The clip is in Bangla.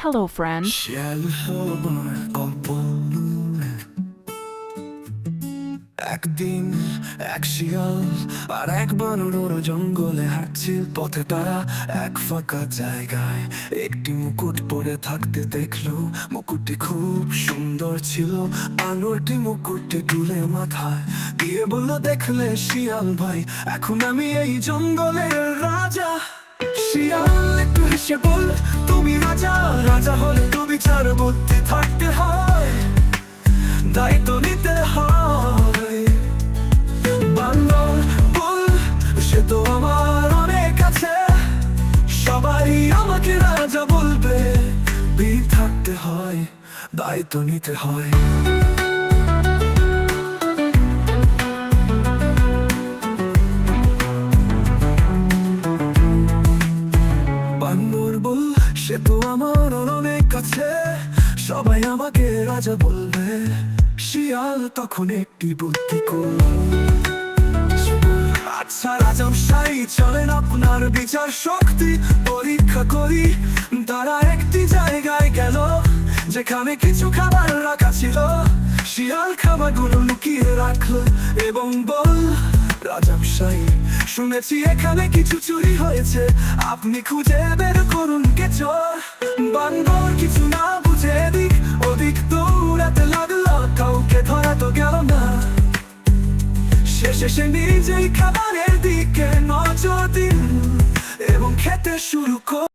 Hello, friend. একদিন এক শিয়াল আর এক বানর ওরা জঙ্গলে হাঁটছিল পথে তারা এক ফাঁকা জায়গায় একটি মুকুট পরে থাকতে দেখলো মুকুটটি খুব সুন্দর ছিল। বানরটি মুকুটটি তুলে মাথায় দিয়ে বলল, দেখলে শিয়াল ভাই, এখন আমি এই জঙ্গলের রাজা। শিয়াল একটু হেসে বলল, তুমি রাজা, রাজা হলে তুমি চার বুদ্ধি থাকতে হয়, দায়িত্ব নিতে হয়। বানর বল, সে তো আমার অনেক আছে, সবাই আমাকে রাজা বলবে, বীর থাকতে হয়, দায়িত্ব নিতে হয়। বানর বল, সে তো আমার অনেক আছে, সবাই আমাকে রাজা বলবে। শিয়াল তখন একটি বুদ্ধি করল, আচ্ছা রাজামশাই, চলেন আপনার বিচার শক্তি পরীক্ষা করি। তারা একটি জায়গায় গেল যেখানে কিছু খাবার রাখা ছিল। শিয়াল খাবারগুলো লুকিয়ে রাখলো এবং বল, রাজামশাই, শুনেছি এখানে কিছু চুরি হয়েছে, আপনি খুঁজে বের করুন কে চোর। বানর কিছু না বুঝে এদিক ওদিক দৌড়াতে লাগলো, কাউকে ধরা তো গেল না। শেষে সে নিজেই খাবারের দিকে নজর দিন এবং খেতে শুরু করল।